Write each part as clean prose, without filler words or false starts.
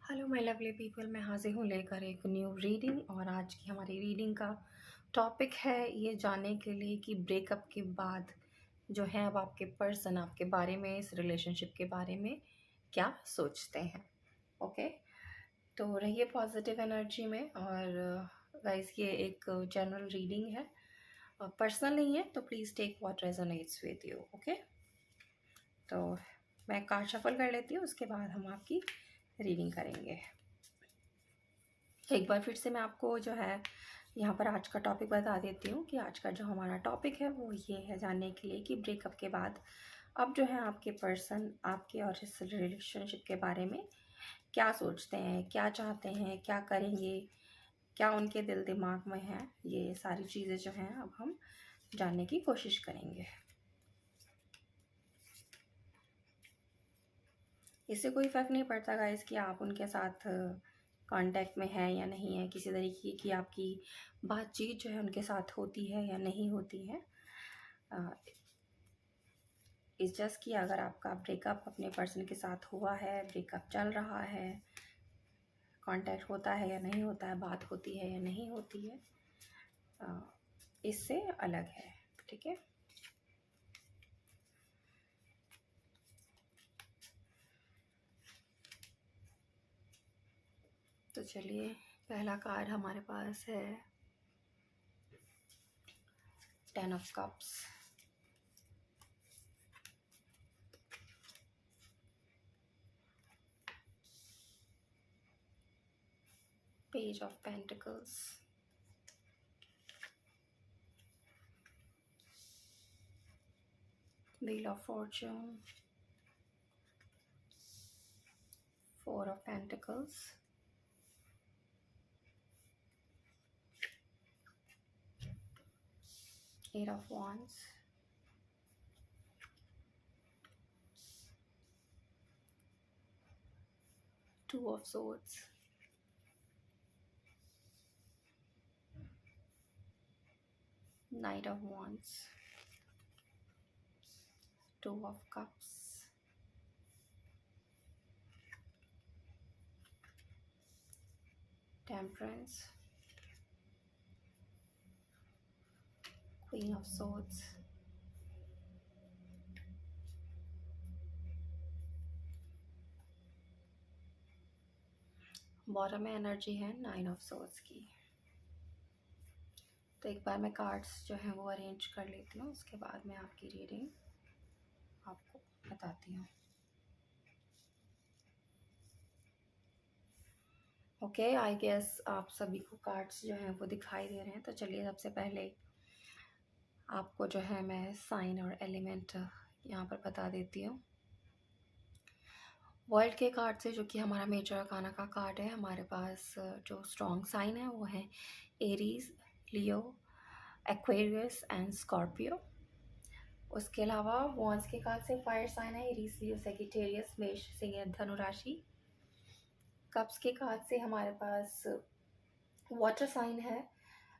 Hello my lovely people, मैं हाजिर हूँ लेकर एक न्यू रीडिंग। और आज की हमारी रीडिंग का टॉपिक है ये जानने के लिए कि ब्रेकअप के बाद जो है अब आपके पर्सन आपके बारे में, इस रिलेशनशिप के बारे में क्या सोचते हैं। ओके, तो रहिए पॉजिटिव एनर्जी में। और गाइस, ये एक जनरल रीडिंग है, पर्सनल नहीं है, तो please take what resonates with you. Okay, तो मैं कार्ड शफल कर लेती हूँ, उसके बाद हम आपकी रीडिंग करेंगे। एक बार फिर से मैं आपको जो है यहाँ पर आज का टॉपिक बता देती हूँ कि आज का जो हमारा टॉपिक है वो ये है, जानने के लिए कि ब्रेकअप के बाद अब जो है आपके पर्सन आपके और इस रिलेशनशिप के बारे में क्या सोचते हैं, क्या चाहते हैं, क्या करेंगे, क्या उनके दिल दिमाग में है। ये सारी चीज़ें जो हैं अब हम जानने की कोशिश करेंगे। इससे कोई फ़र्क नहीं पड़ता गाइस कि आप उनके साथ कांटेक्ट में है या नहीं है, किसी तरीके की आपकी बातचीत जो है उनके साथ होती है या नहीं होती है। इस जस्ट कि अगर आपका ब्रेकअप अपने पर्सन के साथ हुआ है, ब्रेकअप चल रहा है, कांटेक्ट होता है या नहीं होता है, बात होती है या नहीं होती है, इससे अलग है। ठीक है, तो चलिए, पहला कार्ड हमारे पास है 10 of cups, page of pentacles, wheel of Fortune, 4 of Pentacles, Eight of Wands, Two of Swords, Knight of Wands, Two of Cups, Temperance, Queen of Swords, bottom में एनर्जी है 9 ऑफ Swords की। तो एक बार मैं cards जो हैं वो arrange कर लेती हूँ, उसके बाद मैं आपकी रीडिंग आपको बताती हूँ। ओके, आई गेस आप सभी को कार्ड्स जो हैं वो दिखाई दे रहे हैं। तो चलिए, सबसे पहले आपको जो है मैं साइन और एलिमेंट यहाँ पर बता देती हूँ। वर्ल्ड के कार्ड से, जो कि हमारा मेजर अरकाना का कार्ड है, हमारे पास जो स्ट्रॉन्ग साइन है वो है Aries, Leo, Aquarius and Scorpio. उसके अलावा वॉन्स के कार्ड से फायर साइन है एरीज, लियो, सेजिटेरियस, मेष, सिंह, धनु राशि। कप्स के कार्ड से हमारे पास वाटर साइन है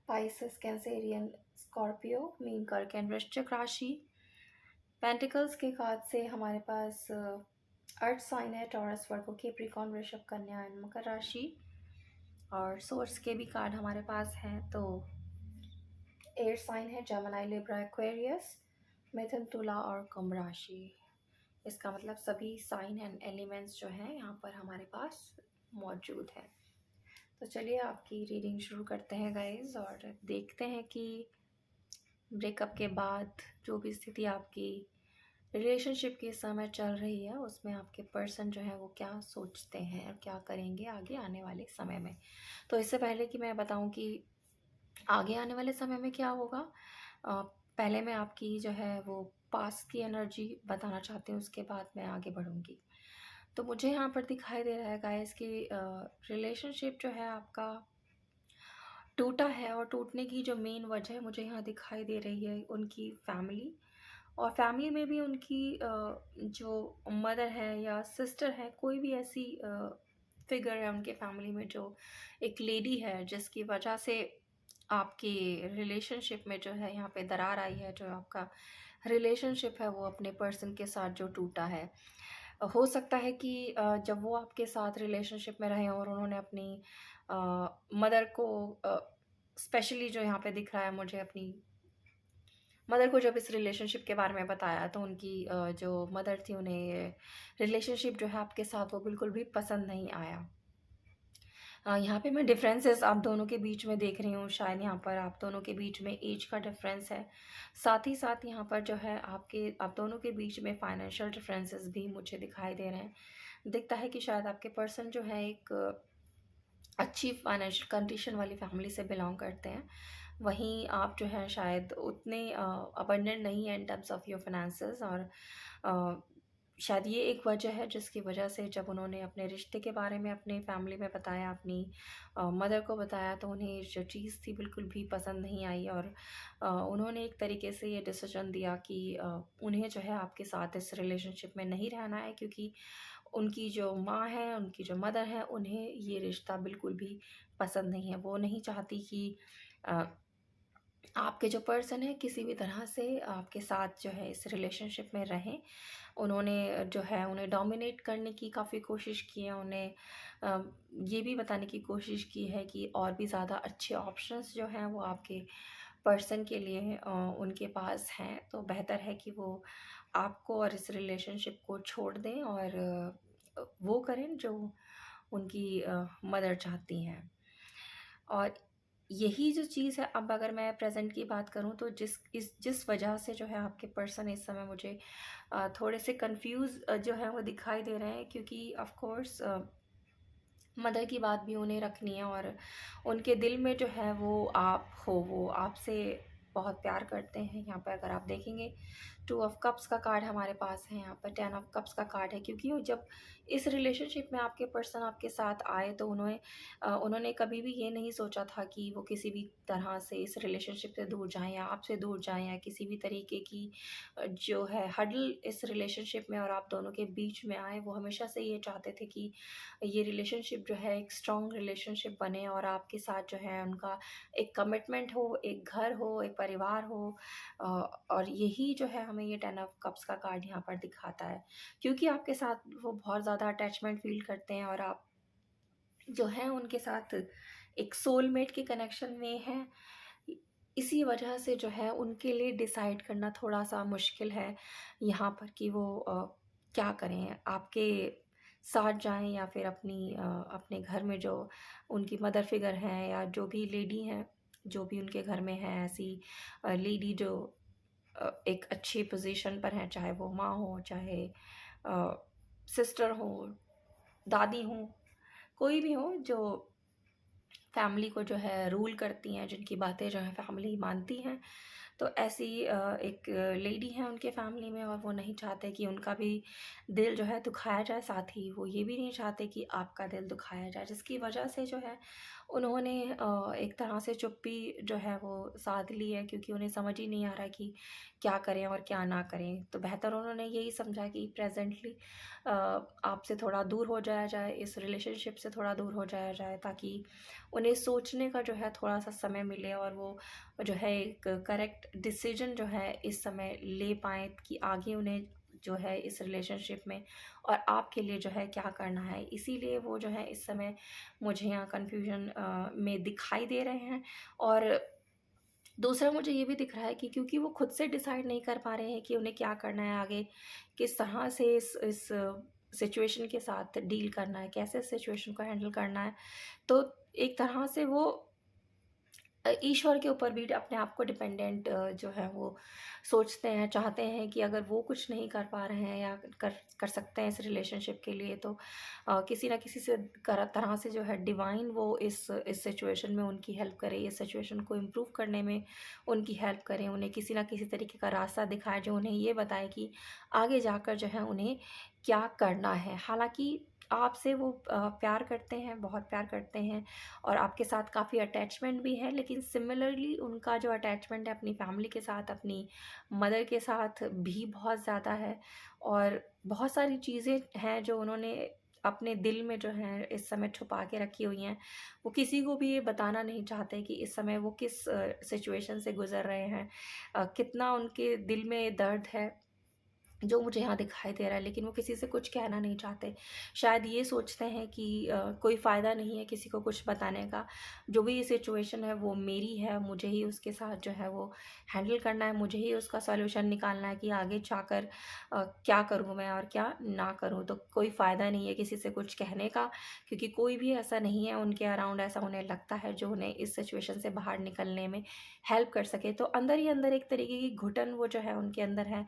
पाइसेस, कैंसेरियन, स्कॉर्पियो, मीन, कर्क एंड वृश्चिक राशि। पेंटिकल्स के कार्ड से हमारे पास अर्थ साइन है टॉरस, वर्गो, कैप्रिकॉर्न, वृषभ, कन्या एंड मकर राशि। और सोर्स के भी कार्ड हमारे पास हैं, तो एयर साइन है जेमिनी, लिब्रा, एक्वेरियस, मिथुन, तुला और कुंभ राशि। इसका मतलब सभी साइन एंड एलिमेंट्स जो हैं यहाँ पर हमारे पास मौजूद है। तो चलिए आपकी रीडिंग शुरू करते हैं गाइज, और देखते हैं कि ब्रेकअप के बाद जो भी स्थिति आपकी रिलेशनशिप के समय चल रही है उसमें आपके पर्सन जो है वो क्या सोचते हैं और क्या करेंगे आगे आने वाले समय में। तो इससे पहले कि मैं बताऊं कि आगे आने वाले समय में क्या होगा, पहले मैं आपकी जो है वो पास्ट की एनर्जी बताना चाहती हूँ, उसके बाद मैं आगे बढ़ूंगी। तो मुझे यहाँ पर दिखाई दे रहा है गाइस कि रिलेशनशिप जो है आपका टूटा है, और टूटने की जो मेन वजह मुझे यहाँ दिखाई दे रही है उनकी फैमिली। और फैमिली में भी उनकी जो मदर है या सिस्टर है, कोई भी ऐसी फिगर है उनके फैमिली में जो एक लेडी है, जिसकी वजह से आपकी रिलेशनशिप में जो है यहाँ पे दरार आई है। जो आपका रिलेशनशिप है वो अपने पर्सन के साथ जो टूटा है, हो सकता है कि जब वो आपके साथ रिलेशनशिप में रहे और उन्होंने अपनी मदर को स्पेशली जो यहाँ पे दिख रहा है मुझे, अपनी मदर को जब इस रिलेशनशिप के बारे में बताया तो उनकी जो मदर थी उन्हें ये रिलेशनशिप जो है आपके साथ वो बिल्कुल भी पसंद नहीं आया। यहाँ पे मैं डिफरेंसेस आप दोनों के बीच में देख रही हूँ, शायद यहाँ पर आप दोनों के बीच में एज का डिफरेंस है। साथ ही साथ यहाँ पर जो है आप दोनों के बीच में फाइनेंशियल डिफरेंसेस भी मुझे दिखाई दे रहे हैं। दिखता है कि शायद आपके पर्सन जो है एक अच्छी फाइनेंशियल कंडीशन वाली फैमिली से बिलोंग करते हैं। वहीं आप जो है शायद उतने अबंडेंट नहीं हैं in terms of your finances, और अ, शायद ये एक वजह है जिसकी वजह से जब उन्होंने अपने रिश्ते के बारे में अपनी फैमिली में बताया, अपनी मदर को बताया, तो उन्हें जो चीज़ थी बिल्कुल भी पसंद नहीं आई, और उन्होंने एक तरीके से ये डिसीजन दिया कि उन्हें जो है आपके साथ इस रिलेशनशिप में नहीं रहना है, क्योंकि उनकी जो माँ है, उनकी जो मदर है, उन्हें ये रिश्ता बिल्कुल भी पसंद नहीं है। वो नहीं चाहती कि अ, आपके जो पर्सन है किसी भी तरह से आपके साथ जो है इस रिलेशनशिप में रहें। उन्होंने जो है उन्हें डोमिनेट करने की काफ़ी कोशिश की है, उन्हें अ, ये भी बताने की कोशिश की है कि और भी ज़्यादा अच्छे ऑप्शंस जो हैं वो आपके पर्सन के लिए उनके पास हैं। तो बेहतर है कि वो आपको और इस रिलेशनशिप को छोड़ दें और वो करें जो उनकी मदर चाहती हैं। और यही जो चीज़ है, अब अगर मैं प्रेज़ेंट की बात करूँ तो जिस वजह से जो है आपके पर्सन इस समय मुझे थोड़े से कन्फ्यूज़ जो है वो दिखाई दे रहे हैं, क्योंकि ऑफ़ कोर्स मदर की बात भी उन्हें रखनी है, और उनके दिल में जो है वो आप हो, वो आपसे बहुत प्यार करते हैं। यहाँ पे अगर आप देखेंगे, 2 ऑफ कप्स का कार्ड हमारे पास है, यहाँ पर 10 ऑफ कप्स का कार्ड है, क्योंकि वो जब इस रिलेशनशिप में आपके पर्सन आपके साथ आए तो उन्होंने कभी भी ये नहीं सोचा था कि वो किसी भी तरह से इस रिलेशनशिप से दूर जाएँ या आपसे दूर जाएँ, या किसी भी तरीके की जो है हर्डल इस रिलेशनशिप में और आप दोनों के बीच में आए। वो हमेशा से ये चाहते थे कि ये रिलेशनशिप जो है एक स्ट्रॉन्ग रिलेशनशिप बने, और आपके साथ जो है उनका एक कमिटमेंट हो, एक घर हो, एक परिवार हो। अ, और यही जो है हमें ये 10 ऑफ कप्स का कार्ड यहाँ पर दिखाता है, क्योंकि आपके साथ वो बहुत ज़्यादा अटैचमेंट फ़ील करते हैं, और आप जो है उनके साथ एक सोलमेट के कनेक्शन में हैं। इ इसी वजह से जो है उनके लिए डिसाइड करना थोड़ा-सा मुश्किल है यहाँ पर कि वो क्या करें? आपके साथ जाएँ या फिर अपने घर में जो उनकी मदर फ़िगर हैं, या जो भी लेडी हैं, जो भी उनके घर में है ऐसी लेडी जो एक अच्छी पोज़ीशन पर हैं, चाहे वो माँ हो, चाहे सिस्टर हो, दादी हो, कोई भी हो जो फैमिली को जो है रूल करती हैं, जिनकी बातें जो है फैमिली मानती हैं। तो ऐसी एक लेडी है उनके फैमिली में, और वो नहीं चाहते कि उनका भी दिल जो है दुखाया जाए, साथ ही वो ये भी नहीं चाहते कि आपका दिल दुखाया जाए, जिसकी वजह से जो है उन्होंने एक तरह से चुप्पी जो है वो साध ली है, क्योंकि उन्हें समझ ही नहीं आ रहा कि क्या करें और क्या ना करें। तो बेहतर उन्होंने यही समझा कि प्रेज़ेंटली आपसे थोड़ा दूर हो जाया जाए, इस रिलेशनशिप से थोड़ा दूर हो जाया जाए, ताकि उन्हें सोचने का जो है थोड़ा-सा समय मिले, और वो जो है एक करेक्ट डिसीजन जो है इस समय ले पाएँ कि आगे उन्हें जो है इस रिलेशनशिप में और आपके लिए जो है क्या करना है। इसीलिए वो जो है इस समय मुझे यहाँ कन्फ्यूज़न में दिखाई दे रहे हैं। और दूसरा मुझे ये भी दिख रहा है कि क्योंकि वो खुद से डिसाइड नहीं कर पा रहे हैं कि उन्हें क्या करना है आगे, किस तरह से इस सिचुएशन के साथ डील करना है, कैसे सिचुएशन को हैंडल करना है। तो एक तरह से वो ईश्वर के ऊपर भी अपने आप को डिपेंडेंट जो है वो सोचते हैं, चाहते हैं कि अगर वो कुछ नहीं कर पा रहे हैं या कर कर सकते हैं इस रिलेशनशिप के लिए, तो किसी न किसी से तरह से जो है डिवाइन वो इस सिचुएशन में उनकी हेल्प करे, इस सिचुएशन को इम्प्रूव करने में उनकी हेल्प करें, उन्हें किसी न किसी तरीके का रास्ता दिखाए जो उन्हें ये बताए कि आगे जाकर जो है उन्हें क्या करना है। हालाँकि आपसे वो प्यार करते हैं, बहुत प्यार करते हैं, और आपके साथ काफ़ी अटैचमेंट भी है, लेकिन सिमिलरली उनका जो अटैचमेंट है अपनी फैमिली के साथ, अपनी मदर के साथ भी बहुत ज़्यादा है। और बहुत सारी चीज़ें हैं जो उन्होंने अपने दिल में जो है इस समय छुपा के रखी हुई हैं। वो किसी को भी ये बताना नहीं चाहते कि इस समय वो किस सिचुएशन से गुज़र रहे हैं, कितना उनके दिल में दर्द है। जो मुझे यहाँ दिखाई दे रहा है, लेकिन वो किसी से कुछ कहना नहीं चाहते। शायद ये सोचते हैं कि कोई फ़ायदा नहीं है किसी को कुछ बताने का। जो भी सिचुएशन है वो मेरी है, मुझे ही उसके साथ जो है वो हैंडल करना है, मुझे ही उसका सॉल्यूशन निकालना है कि आगे जाकर क्या करूँ मैं और क्या ना करूँ। तो कोई फ़ायदा नहीं है किसी से कुछ कहने का, क्योंकि कोई भी ऐसा नहीं है उनके अराउंड, ऐसा उन्हें लगता है जो उन्हें इस सिचुएशन से बाहर निकलने में हेल्प कर सके। तो अंदर ही अंदर एक तरीके की घुटन वो जो है उनके अंदर है।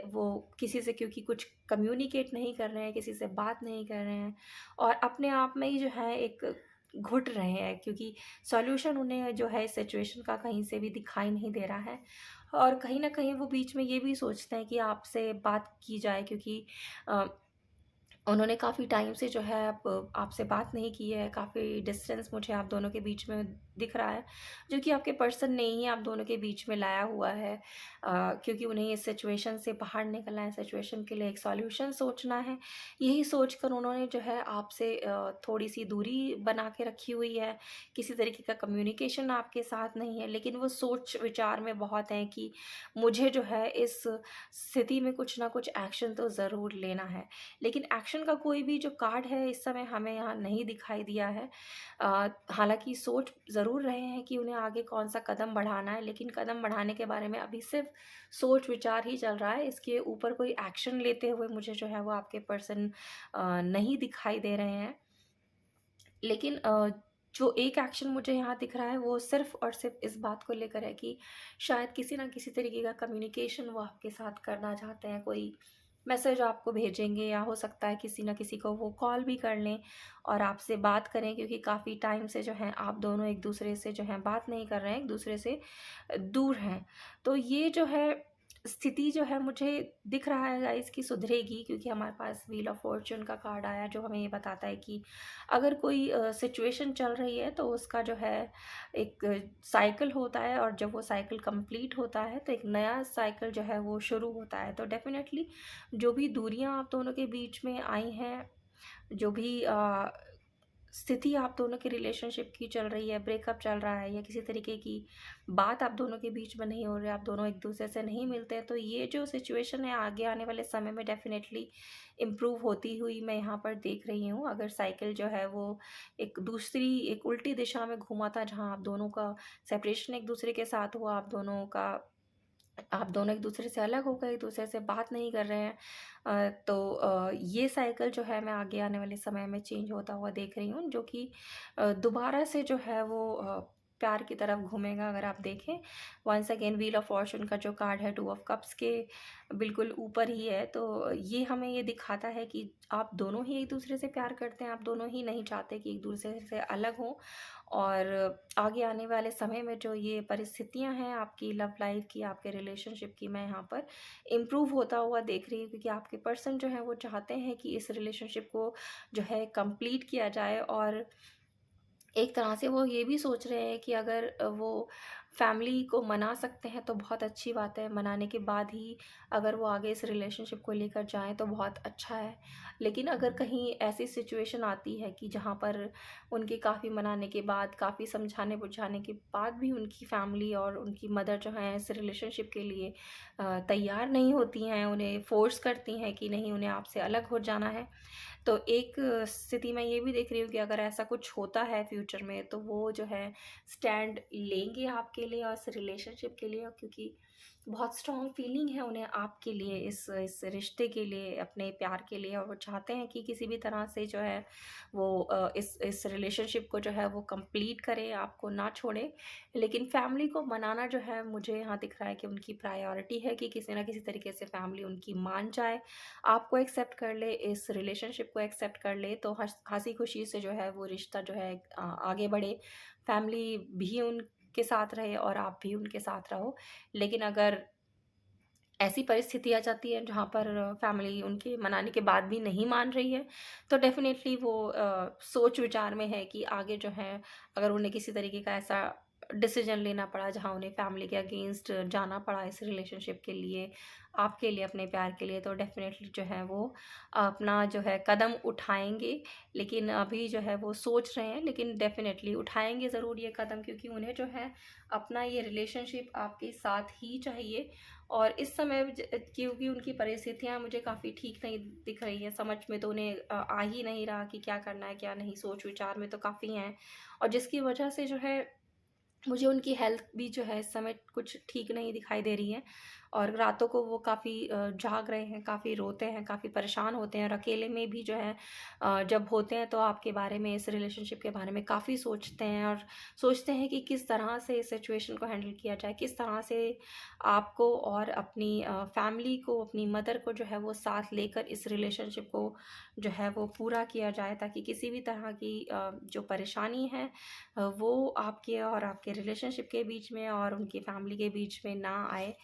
वो किसी से क्योंकि कुछ कम्युनिकेट नहीं कर रहे हैं, किसी से बात नहीं कर रहे हैं और अपने आप में ही जो है एक घुट रहे हैं, क्योंकि सॉल्यूशन उन्हें जो है इस सिचुएशन का कहीं से भी दिखाई नहीं दे रहा है। और कहीं न कहीं वो बीच में ये भी सोचते हैं कि आपसे बात की जाए, क्योंकि अ, उन्होंने काफ़ी टाइम से जो है अब आपसे बात नहीं की है, काफ़ी डिस्टेंस मुझे आप दोनों के बीच में दिख रहा है, जो कि आपके पर्सन ने ही आप दोनों के बीच में लाया हुआ है। क्योंकि उन्हें इस सिचुएशन से बाहर निकलना है, सिचुएशन के लिए एक सॉल्यूशन सोचना है। यही सोचकर उन्होंने जो है आपसे थोड़ी-सी दूरी बना के रखी हुई है, किसी तरीके का कम्युनिकेशन आपके साथ नहीं है, लेकिन वो सोच-विचार में बहुत हैं कि मुझे जो है इस स्थिति में कुछ ना कुछ एक्शन तो ज़रूर लेना है। लेकिन एक्शन का कोई भी जो कार्ड है इस समय हमें यहाँ नहीं दिखाई दिया है। हालाँकि सोच ज़रूर रहे हैं कि उन्हें आगे कौन-सा कदम बढ़ाना है, लेकिन कदम बढ़ाने के बारे में अभी सिर्फ़ सोच-विचार ही चल रहा है। इसके ऊपर कोई एक्शन लेते हुए मुझे जो है वो आपके पर्सन नहीं दिखाई दे रहे हैं। लेकिन जो एक एक्शन मुझे यहाँ दिख रहा है वो सिर्फ़ और सिर्फ़ इस बात को लेकर है कि शायद किसी न किसी तरीके का कम्युनिकेशन वो आपके साथ करना चाहते हैं। कोई मैसेज आपको भेजेंगे या हो सकता है किसी न किसी को वो कॉल भी कर लें और आपसे बात करें, क्योंकि काफ़ी टाइम से जो है आप दोनों एक-दूसरे से जो है बात नहीं कर रहे हैं, एक-दूसरे से दूर हैं। तो ये जो है स्थिति जो है मुझे दिख रहा है गाइस कि सुधरेगी, क्योंकि हमारे पास व्हील ऑफ फॉर्च्यून का कार्ड आया जो हमें ये बताता है कि अगर कोई सिचुएशन चल रही है तो उसका जो है एक साइकिल होता है, और जब वो साइकिल कंप्लीट होता है तो एक नया साइकिल जो है वो शुरू होता है। तो डेफ़िनेटली जो भी दूरियां आप दोनों के बीच में आई हैं, जो भी स्थिति आप दोनों के रिलेशनशिप की चल रही है, ब्रेकअप चल रहा है या किसी तरीके की बात आप दोनों के बीच में नहीं हो रही है, आप दोनों एक-दूसरे से नहीं मिलते हैं, तो ये जो सिचुएशन है आगे आने वाले समय में डेफ़िनेटली इम्प्रूव होती हुई मैं यहाँ पर देख रही हूँ। अगर साइकिल जो है वो एक उल्टी दिशा में घूमा था, जहाँ आप दोनों का सेपरेशन एक-दूसरे के साथ हुआ, आप दोनों एक-दूसरे से अलग हो गए, एक-दूसरे से बात नहीं कर रहे हैं। तो ये साइकिल जो है मैं आगे आने वाले समय में चेंज होता हुआ देख रही हूँ, जो कि दोबारा से जो है वो प्यार की तरफ घूमेगा। अगर आप देखें once again wheel of fortune का जो कार्ड है 2 ऑफ कप्स के बिल्कुल ऊपर ही है। तो ये हमें ये दिखाता है कि आप दोनों ही एक-दूसरे से प्यार करते हैं, आप दोनों ही नहीं चाहते कि एक-दूसरे से अलग हों। और आगे आने वाले समय में जो ये परिस्थितियाँ हैं आपकी लव लाइफ़ की, आपके रिलेशनशिप की, मैं यहाँ पर इम्प्रूव होता हुआ देख रही हूँ, क्योंकि आपके पर्सन जो हैं वो चाहते हैं कि इस रिलेशनशिप को जो है कंप्लीट किया जाए। और एक तरह से वो ये भी सोच रहे हैं कि अगर वो फैमिली को मना सकते हैं तो बहुत अच्छी बात है, मनाने के बाद ही अगर वो आगे इस रिलेशनशिप को लेकर जाएँ तो बहुत अच्छा है। लेकिन अगर कहीं ऐसी सिचुएशन आती है कि जहाँ पर उनके काफ़ी मनाने के बाद, काफ़ी समझाने-बुझाने के बाद भी उनकी फैमिली और उनकी मदर जो हैं इस रिलेशनशिप के लिए तैयार नहीं होती हैं, उन्हें फ़ोर्स करती हैं कि नहीं, उन्हें आपसे अलग हो जाना है। तो एक स्थिति मैं ये भी देख रही हूँ कि अगर ऐसा कुछ होता है फ्यूचर में तो वो जो है स्टैंड लेंगे आपके लिए और इस रिलेशनशिप के लिए, क्योंकि बहुत स्ट्रॉन्ग फीलिंग है उन्हें आपके लिए, इस रिश्ते के लिए, अपने प्यार के लिए, और वो चाहते हैं कि किसी भी तरह से जो है वो इस रिलेशनशिप को जो है वो कंप्लीट करें, आपको ना छोड़े। लेकिन फैमिली को मनाना जो है मुझे यहाँ दिख रहा है कि उनकी प्रायोरिटी है कि किसी ना किसी तरीके से फैमिली उनकी मान जाए, आपको एक्सेप्ट कर ले, इस रिलेशनशिप को एक्सेप्ट कर ले, तो हँसी-खुशी से जो है वो रिश्ता जो है आगे बढ़े। फैमिली भी उनके साथ रहे और आप भी उनके साथ रहो। लेकिन अगर ऐसी परिस्थिति आ जाती है जहाँ पर फैमिली उनके मनाने के बाद भी नहीं मान रही है, तो डेफ़िनेटली वो सोच-विचार में है कि आगे जो है अगर उन्हें किसी तरीके का ऐसा डिसीजन लेना पड़ा, जहाँ उन्हें फैमिली के अगेंस्ट जाना पड़ा इस रिलेशनशिप के लिए, आपके लिए, अपने प्यार के लिए, तो डेफ़िनेटली जो है वो अपना जो है कदम उठाएँगे। लेकिन अभी जो है वो सोच रहे हैं, लेकिन डेफ़िनेटली उठाएँगे ज़रूर ये कदम, क्योंकि उन्हें जो है अपना ये रिलेशनशिप आपके साथ ही चाहिए। और इस समय क्योंकि उनकी परिस्थितियाँ मुझे काफ़ी ठीक नहीं दिख रही हैं, समझ में तो उन्हें आ ही नहीं रहा कि क्या करना है, क्या नहीं, सोच विचार में तो काफ़ी हैं। और जिसकी वजह से जो है मुझे उनकी हेल्थ भी जो है इस समय कुछ ठीक नहीं दिखाई दे रही है। और रातों को वो काफ़ी जाग रहे हैं, काफ़ी रोते हैं, काफ़ी परेशान होते हैं, और अकेले में भी जो है जब होते हैं तो आपके बारे में, इस रिलेशनशिप के बारे में काफ़ी सोचते हैं, और सोचते हैं कि किस तरह से इस सिचुएशन को हैंडल किया जाए, किस तरह से आपको और अपनी फैमिली को, अपनी मदर को जो है वो साथ लेकर इस रिलेशनशिप को जो है वो पूरा किया जाए, ताकि किसी भी तरह की जो परेशानी है वो आपके और आपके रिलेशनशिप के बीच में और उनकी फैमिली के बीच में ना आए।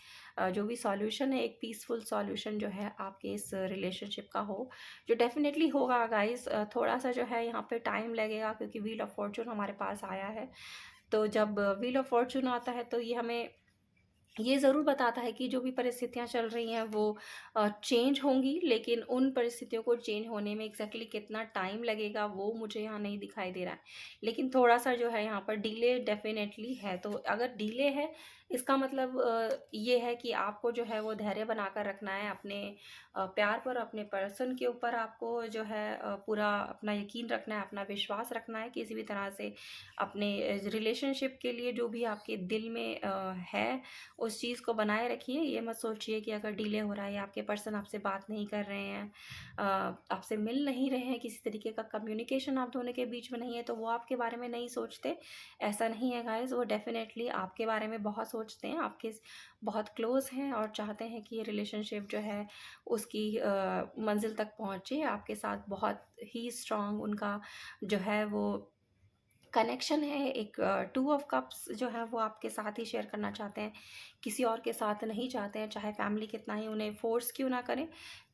जो भी सॉल्यूशन है, एक पीसफुल सॉल्यूशन जो है आपके इस रिलेशनशिप का हो, जो डेफ़िनेटली होगा गाइज़। थोड़ा-सा जो है यहाँ पे टाइम लगेगा, क्योंकि व्हील ऑफ़ फॉर्च्यून हमारे पास आया है। तो जब व्हील ऑफ़ फॉर्च्यून आता है तो ये हमें ये ज़रूर बताता है कि जो भी परिस्थितियाँ चल रही हैं वो चेंज होंगी, लेकिन उन परिस्थितियों को चेंज होने में एग्ज़ैक्टली कितना टाइम लगेगा वो मुझे यहाँ नहीं दिखाई दे रहा है। लेकिन थोड़ा-सा जो है यहाँ पर डिले डेफ़िनेटली है। तो अगर डिले है, इसका मतलब ये है कि आपको जो है वो धैर्य बनाकर रखना है अपने प्यार पर, अपने पर्सन के ऊपर आपको जो है पूरा अपना यकीन रखना है, अपना विश्वास रखना है। किसी भी तरह से अपने रिलेशनशिप के लिए जो भी आपके दिल में है, उस चीज़ को बनाए रखिए। ये मत सोचिए कि अगर डिले हो रहा है या आपके पर्सन आपसे बात नहीं कर रहे हैं, आपसे मिल नहीं रहे हैं, किसी तरीके का कम्युनिकेशन आप दोनों के बीच में नहीं है, तो वो आपके बारे में नहीं सोचते। ऐसा नहीं है गाइज़, वो डेफ़िनेटली आपके बारे में बहुत सोचते हैं, आपके बहुत क्लोज़ हैं और चाहते हैं कि ये रिलेशनशिप जो है उसकी मंज़िल तक पहुँचे। आपके साथ बहुत ही स्ट्रॉन्ग उनका जो है वो कनेक्शन है। एक टू ऑफ कप्स जो है वो आपके साथ ही शेयर करना चाहते हैं, किसी और के साथ नहीं चाहते हैं, चाहे फैमिली कितना ही उन्हें फ़ोर्स क्यों ना करें।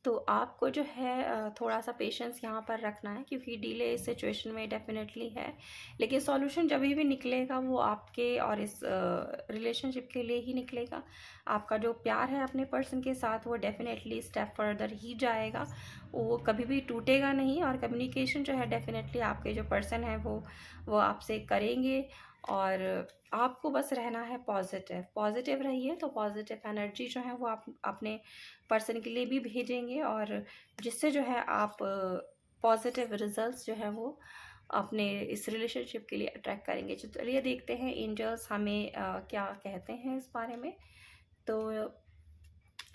तो आपको जो है थोड़ा-सा पेशेंस यहाँ पर रखना है, क्योंकि डिले इस सिचुएशन में डेफ़िनेटली है। लेकिन सॉल्यूशन जभी भी निकलेगा वो आपके और इस रिलेशनशिप के लिए ही निकलेगा। आपका जो प्यार है अपने पर्सन के साथ वो डेफ़िनेटली स्टेप फर्दर ही जाएगा, वो कभी भी टूटेगा नहीं। और कम्युनिकेशन जो है डेफ़िनेटली आपके जो पर्सन है वो आपसे करेंगे। और आपको बस रहना है पॉजिटिव, पॉजिटिव रहिए, तो पॉजिटिव एनर्जी जो है वो आप अपने पर्सन के लिए भी भेजेंगे, और जिससे जो है आप पॉजिटिव रिजल्ट्स जो है वो अपने इस रिलेशनशिप के लिए अट्रैक्ट करेंगे। चलिए देखते हैं एंजल्स हमें क्या कहते हैं इस बारे में। तो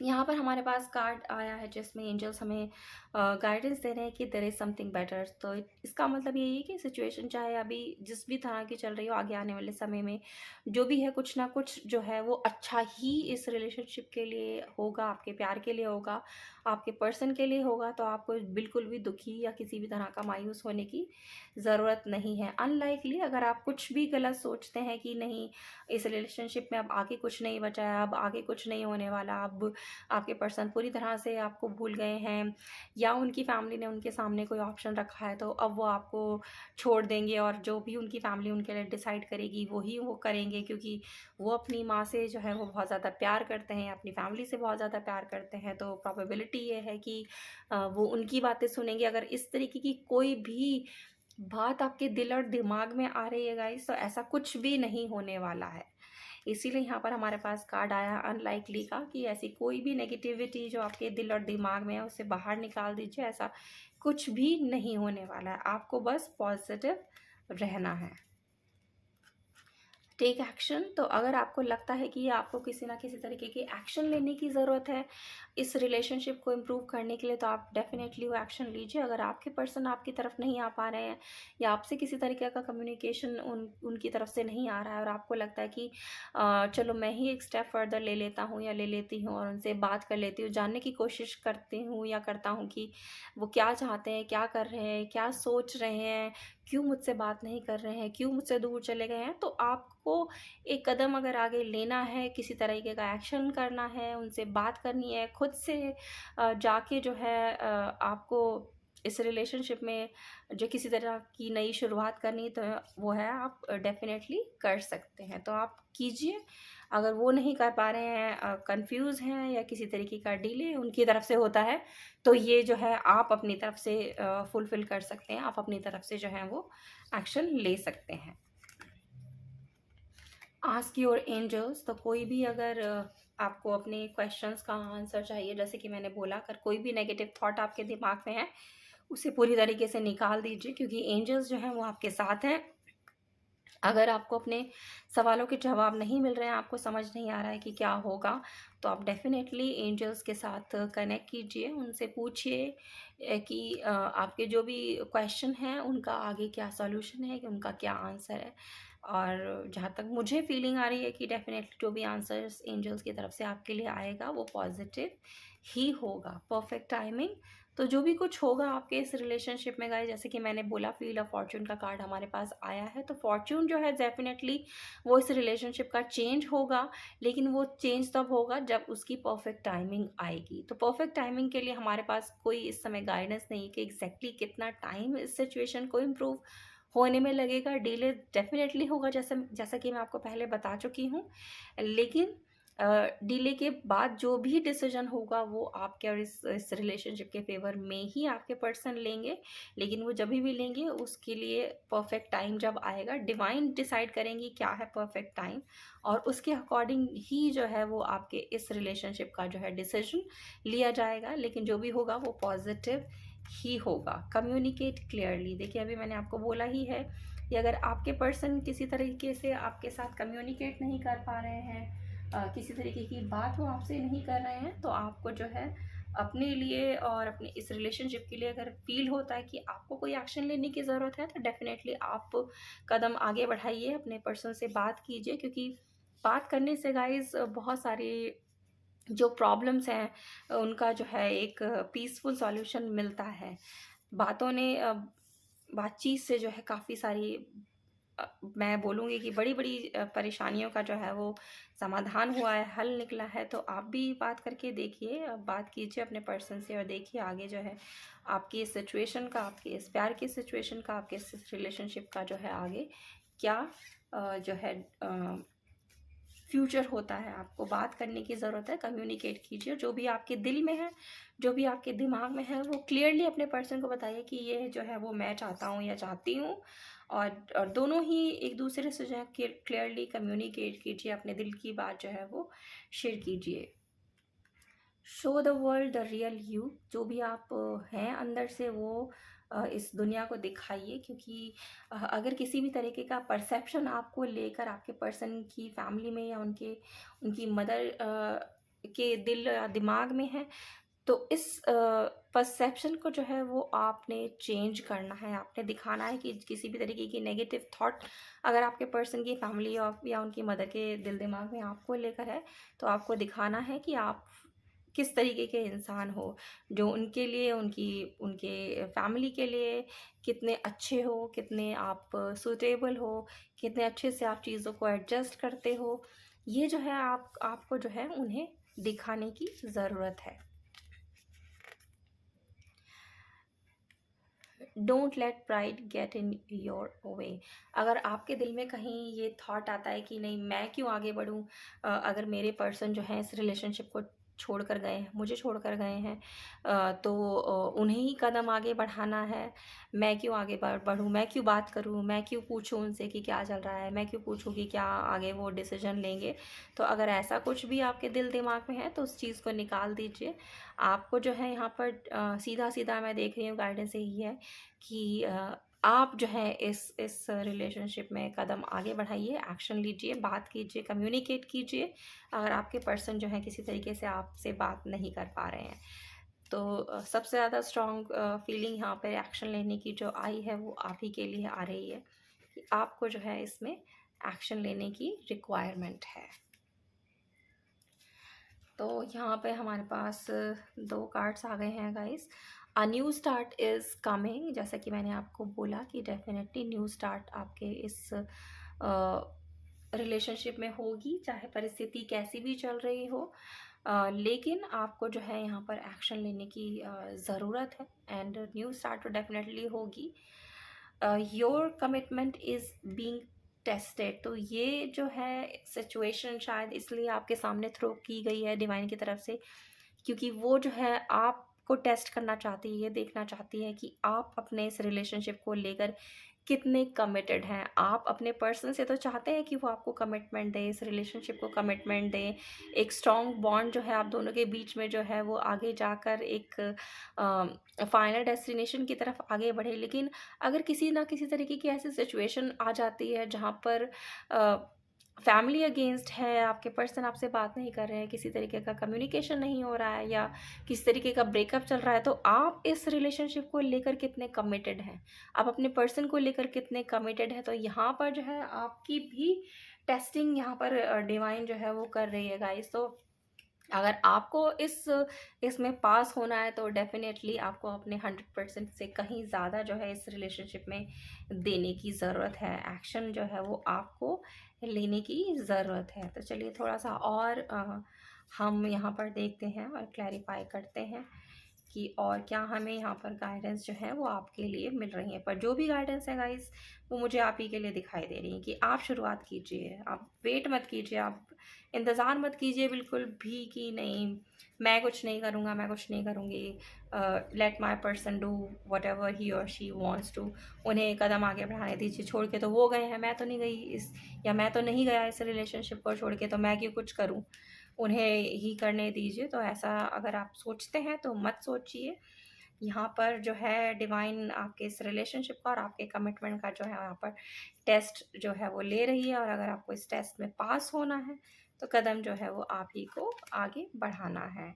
यहाँ पर हमारे पास कार्ड आया है जिसमें एंजल्स हमें गाइडेंस दे रहे हैं कि देयर इज़ समथिंग बेटर। तो इसका मतलब यही है कि सिचुएशन चाहे अभी जिस भी तरह की चल रही हो, आगे आने वाले समय में जो भी है, कुछ ना कुछ जो है वो अच्छा ही इस रिलेशनशिप के लिए होगा, आपके प्यार के लिए होगा, आपके पर्सन के लिए होगा। तो आपको बिल्कुल भी दुखी या किसी भी तरह का मायूस होने की ज़रूरत नहीं है। अनलाइकली अगर आप कुछ भी गलत सोचते हैं कि नहीं, इस रिलेशनशिप में अब आगे कुछ नहीं बचा है, अब आगे कुछ नहीं होने वाला, अब आपके पर्सन पूरी तरह से आपको भूल गए हैं, या उनकी फैमिली ने उनके सामने कोई ऑप्शन रखा है तो अब वो आपको छोड़ देंगे, और जो भी उनकी फैमिली उनके लिए डिसाइड करेगी वही वो करेंगे, क्योंकि वो अपनी माँ से जो है वो बहुत ज़्यादा प्यार करते हैं, अपनी फैमिली से बहुत ज़्यादा प्यार करते हैं। तो प्रोबेबिलिटी ये है कि वो उनकी बातें सुनेंगे। अगर इस तरीके की कोई भी बात आपके दिल और दिमाग में आ रही है गाइस, तो ऐसा कुछ भी नहीं होने वाला है। इसीलिए यहाँ पर हमारे पास कार्ड आया अनलाइकली का, कि ऐसी कोई भी नेगेटिविटी जो आपके दिल और दिमाग में है उसे बाहर निकाल दीजिए। ऐसा कुछ भी नहीं होने वाला है, आपको बस पॉजिटिव रहना है। Take action. तो अगर आपको लगता है कि आपको किसी ना किसी तरीके की एक्शन लेने की ज़रूरत है इस रिलेशनशिप को इम्प्रूव करने के लिए, तो आप डेफिनेटली वो एक्शन लीजिए। अगर आपके पर्सन आपकी तरफ नहीं आ पा रहे हैं, या आपसे किसी तरीके का कम्युनिकेशन उनकी तरफ से नहीं आ रहा है, और आपको लगता है कि चलो मैं ही एक स्टेप फर्दर ले लेता हूँ या ले लेती हूँ, और उनसे बात कर लेती हूँ, जानने की कोशिश करती हूँ या करता हूँ कि वो क्या चाहते हैं, क्या कर रहे हैं, क्या सोच रहे हैं, क्यों मुझसे बात नहीं कर रहे हैं, क्यों मुझसे दूर चले गए हैं, तो आपको एक कदम अगर आगे लेना है, किसी तरीके का एक्शन करना है, उनसे बात करनी है, खुद से जाके जो है आपको इस रिलेशनशिप में जो किसी तरह की नई शुरुआत करनी, तो वो है आप डेफ़िनेटली कर सकते हैं, तो आप कीजिए। अगर वो नहीं कर पा रहे हैं, कंफ्यूज़ हैं या किसी तरीके का डिले उनकी तरफ से होता है, तो ये जो है आप अपनी तरफ से फुलफ़िल कर सकते हैं, आप अपनी तरफ से जो है वो एक्शन ले सकते हैं। आस्क योर एंजल्स, तो कोई भी अगर आपको अपने क्वेश्चंस का आंसर चाहिए, जैसे कि मैंने बोला, अगर कोई भी नेगेटिव थॉट आपके दिमाग में है, उसे पूरी तरीके से निकाल दीजिए, क्योंकि एंजल्स जो हैं वो आपके साथ हैं। अगर आपको अपने सवालों के जवाब नहीं मिल रहे हैं, आपको समझ नहीं आ रहा है कि क्या होगा, तो आप डेफ़िनेटली एंजल्स के साथ कनेक्ट कीजिए, उनसे पूछिए कि आपके जो भी क्वेश्चन हैं, उनका आगे क्या सॉल्यूशन है, कि उनका क्या आंसर है। और जहाँ तक मुझे फीलिंग आ रही है कि डेफ़िनेटली जो भी आंसर्स एंजल्स की तरफ से आपके लिए आएगा, वो पॉज़िटिव ही होगा, परफ़ेक्ट टाइमिंग। तो जो भी कुछ होगा आपके इस रिलेशनशिप में गाइस, जैसे कि मैंने बोला, व्हील ऑफ फॉर्च्यून का कार्ड हमारे पास आया है, तो फॉर्च्यून जो है डेफिनेटली वो इस रिलेशनशिप का चेंज होगा, लेकिन वो चेंज तब होगा जब उसकी परफेक्ट टाइमिंग आएगी। तो परफेक्ट टाइमिंग के लिए हमारे पास कोई इस समय गाइडेंस नहीं कि एग्जैक्टली कितना टाइम इस सिचुएशन को इम्प्रूव होने में लगेगा। डिले डेफिनेटली होगा, जैसा जैसा कि मैं आपको पहले बता चुकी हूँ, लेकिन डिले के बाद जो भी डिसीजन होगा वो आपके और इस रिलेशनशिप के फेवर में ही आपके पर्सन लेंगे। लेकिन वो जभी भी लेंगे, उसके लिए परफेक्ट टाइम जब आएगा, डिवाइन डिसाइड करेंगी क्या है परफेक्ट टाइम, और उसके अकॉर्डिंग ही जो है वो आपके इस रिलेशनशिप का जो है डिसीजन लिया जाएगा। लेकिन जो भी होगा वो पॉजिटिव ही होगा। कम्युनिकेट क्लियरली, देखिए अभी मैंने आपको बोला ही है कि अगर आपके पर्सन किसी तरीके से आपके साथ कम्युनिकेट नहीं कर पा रहे हैं, किसी तरीके की बात वो आपसे नहीं कर रहे हैं, तो आपको जो है अपने लिए और अपने इस रिलेशनशिप के लिए अगर फील होता है कि आपको कोई एक्शन लेने की ज़रूरत है, तो डेफ़िनेटली आप कदम आगे बढ़ाइए, अपने पर्सन से बात कीजिए, क्योंकि बात करने से गाइज़ बहुत सारी जो प्रॉब्लम्स हैं उनका जो है एक पीसफुल सॉल्यूशन मिलता है। बातों ने बातचीत से जो है काफ़ी सारी मैं बोलूँगी कि बड़ी-बड़ी परेशानियों का जो है वो समाधान हुआ है, हल निकला है। तो आप भी बात करके देखिए, बात कीजिए अपने पर्सन से और देखिए आगे जो है आपकी इस सिचुएशन का, आपके इस प्यार की सिचुएशन का, आपके इस रिलेशनशिप का जो है आगे क्या जो है फ्यूचर होता है। आपको बात करने की ज़रूरत है, कम्युनिकेट कीजिए, जो भी आपके दिल में है, जो भी आपके दिमाग में है, वो क्लियरली अपने पर्सन को बताइए कि ये जो है वो मैं चाहता हूँ या चाहती हूँ। और दोनों ही एक दूसरे से जो है क्लियरली कम्युनिकेट कीजिए, अपने दिल की बात जो है वो शेयर कीजिए। Show the world the real you, जो भी आप हैं अंदर से, वो इस दुनिया को दिखाइए, क्योंकि अगर किसी भी तरीके का परसेप्शन आपको लेकर आपके पर्सन की फैमिली में या उनके उनकी मदर के दिल या दिमाग में है, तो इस परसेप्शन को जो है वो आपने चेंज करना है। आपने दिखाना है कि किसी भी तरीके की नेगेटिव थॉट अगर आपके पर्सन की फैमिली या उनकी मदर के दिल दिमाग में आपको लेकर है, तो आपको दिखाना है कि आप किस तरीके के इंसान हो, जो उनके लिए, उनकी उनके फैमिली के लिए कितने अच्छे हो, कितने आप सूटेबल हो, कितने अच्छे से आप चीज़ों को एडजस्ट करते हो। ये जो है आपको जो है उन्हें दिखाने की ज़रूरत है। Don't let pride get in your way. अगर आपके दिल में कहीं ये थॉट आता है कि नहीं, मैं क्यों आगे बढ़ूँ, अगर मेरे पर्सन जो है इस रिलेशनशिप को छोड़कर गए हैं, मुझे छोड़कर गए हैं, तो उन्हें ही कदम आगे बढ़ाना है। मैं क्यों आगे बढ़ूँ, मैं क्यों बात करूँ, मैं क्यों पूछूँ उनसे कि क्या चल रहा है, मैं क्यों पूछूँ कि क्या आगे वो डिसीजन लेंगे। तो अगर ऐसा कुछ भी आपके दिल दिमाग में है, तो उस चीज़ को निकाल दीजिए। आपको जो है यहाँ पर सीधा सीधा मैं देख रही हूँ गाइडेंस यही है कि आप जो है इस रिलेशनशिप में कदम आगे बढ़ाइए, एक्शन लीजिए, बात कीजिए, कम्युनिकेट कीजिए, अगर आपके पर्सन जो है किसी तरीके से आपसे बात नहीं कर पा रहे हैं। तो सबसे ज़्यादा स्ट्रॉन्ग फीलिंग यहाँ पे एक्शन लेने की जो आई है, वो आप ही के लिए आ रही है कि आपको जो है इसमें एक्शन लेने की रिक्वायरमेंट है। तो यहाँ पे हमारे पास 2 कार्ड्स आ गए हैं guys. A new start is coming, जैसा कि मैंने आपको बोला कि डेफ़िनेटली न्यू स्टार्ट आपके इस रिलेशनशिप में होगी, चाहे परिस्थिति कैसी भी चल रही हो। लेकिन आपको जो है यहाँ पर एक्शन लेने की ज़रूरत है एंड न्यू स्टार्ट तो डेफिनेटली होगी। Your commitment is being tested. तो ये जो है सिचुएशन शायद इसलिए आपके सामने थ्रो की गई है डिवाइन की तरफ से, क्योंकि वो जो है आपको टेस्ट करना चाहती है, ये देखना चाहती है कि आप अपने इस रिलेशनशिप को लेकर कितने कमिटेड हैं। आप अपने पर्सन से तो चाहते हैं कि वो आपको कमिटमेंट दे, इस रिलेशनशिप को कमिटमेंट दें, एक स्ट्रॉन्ग बॉन्ड जो है आप दोनों के बीच में जो है वो आगे जाकर एक फाइनल डेस्टिनेशन की तरफ आगे बढ़े। लेकिन अगर किसी ना किसी तरीके की ऐसी सिचुएशन आ जाती है जहाँ पर फैमिली अगेंस्ट है, आपके पर्सन आपसे बात नहीं कर रहे हैं, किसी तरीके का कम्युनिकेशन नहीं हो रहा है या किसी तरीके का ब्रेकअप चल रहा है, तो आप इस रिलेशनशिप को लेकर कितने कमिटेड हैं, आप अपने पर्सन को लेकर कितने कमिटेड हैं। तो यहाँ पर जो है आपकी भी टेस्टिंग यहाँ पर डिवाइन जो है वो कर रही है गाइस। तो अगर आपको इसमें पास होना है तो डेफ़िनेटली आपको अपने 100% से कहीं ज़्यादा जो है इस रिलेशनशिप में देने की ज़रूरत है। एक्शन जो है वो आपको लेने की ज़रूरत है। तो चलिए थोड़ा-सा और हम यहाँ पर देखते हैं और क्लैरिफ़ाई करते हैं कि और क्या हमें यहाँ पर गाइडेंस जो है वो आपके लिए मिल रही है। पर जो भी गाइडेंस है गाइस, वो मुझे आप ही के लिए दिखाई दे रही है कि आप शुरुआत कीजिए, आप वेट मत कीजिए, आप इंतज़ार मत कीजिए बिल्कुल भी कि नहीं मैं कुछ नहीं करूँगा, मैं कुछ नहीं करूँगी। Let my person do whatever he और शी वांट्स टू। उन्हें कदम आगे बढ़ाने दीजिए, छोड़ के तो वो गए हैं, मैं तो नहीं गई इस, या मैं तो नहीं गया इस रिलेशनशिप को छोड़ के, तो मैं क्यों कुछ करूँ, उन्हें ही करने दीजिए। तो ऐसा अगर आप सोचते हैं तो मत सोचिए। यहाँ पर जो है डिवाइन आपके इस रिलेशनशिप का और आपके कमिटमेंट का जो है यहाँ पर टेस्ट जो है वो ले रही है, और अगर आपको इस टेस्ट में पास होना है तो कदम जो है वो आप ही को आगे बढ़ाना है।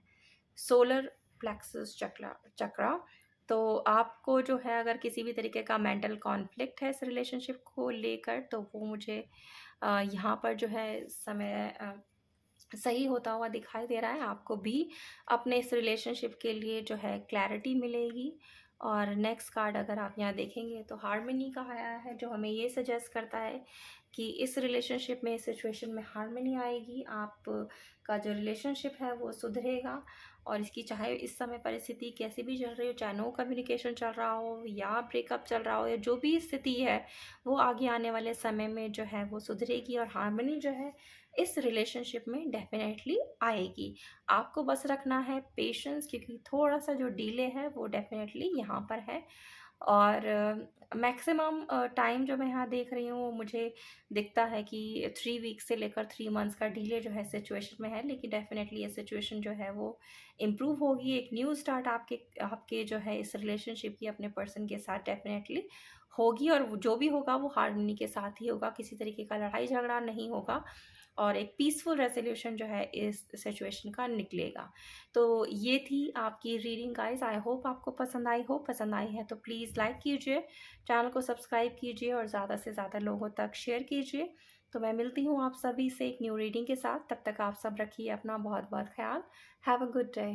सोलर प्लेक्सस चक्रा। तो आपको जो है अगर किसी भी तरीके का मेंटल कॉन्फ्लिक्ट है इस रिलेशनशिप को लेकर, तो वो मुझे यहाँ पर जो है समय सही होता हुआ दिखाई दे रहा है। आपको भी अपने इस रिलेशनशिप के लिए जो है क्लैरिटी मिलेगी। और नेक्स्ट कार्ड अगर आप यहाँ देखेंगे तो हार्मनी का आया है, जो हमें ये सजेस्ट करता है कि इस रिलेशनशिप में, इस सिचुएशन में हार्मनी आएगी, आप का जो रिलेशनशिप है वो सुधरेगा। और इसकी चाहे इस समय परिस्थिति कैसी भी चल रही हो, चाहे नो कम्युनिकेशन चल रहा हो या ब्रेकअप चल रहा हो या जो भी स्थिति है, वो आगे आने वाले समय में जो है वो सुधरेगी और हार्मनी जो है इस रिलेशनशिप में डेफिनेटली आएगी। आपको बस रखना है पेशेंस, क्योंकि थोड़ा-सा जो डिले है वो डेफिनेटली यहाँ पर है। और मैक्सिमम टाइम जो मैं यहाँ देख रही हूँ वो मुझे दिखता है कि 3 वीक्स से लेकर 3 मंथ्स का डिले जो है सिचुएशन में है। लेकिन डेफिनेटली ये सिचुएशन जो है वो इम्प्रूव होगी। एक न्यू स्टार्ट आपके आपके जो है इस रिलेशनशिप की अपने पर्सन के साथ डेफिनेटली होगी, और वो जो भी होगा वो हार्मनी के साथ ही होगा, किसी तरीके का लड़ाई झगड़ा नहीं होगा और एक पीसफुल रेज़ोल्यूशन जो है इस सिचुएशन का निकलेगा। तो ये थी आपकी रीडिंग गाइस। आई होप आपको पसंद आई हो। पसंद आई है तो प्लीज़ लाइक कीजिए, चैनल को सब्सक्राइब कीजिए और ज़्यादा से ज़्यादा लोगों तक शेयर कीजिए। तो मैं मिलती हूँ आप सभी से एक न्यू रीडिंग के साथ। तब तक आप सब रखिए अपना बहुत बहुत ख्याल। Have a good day.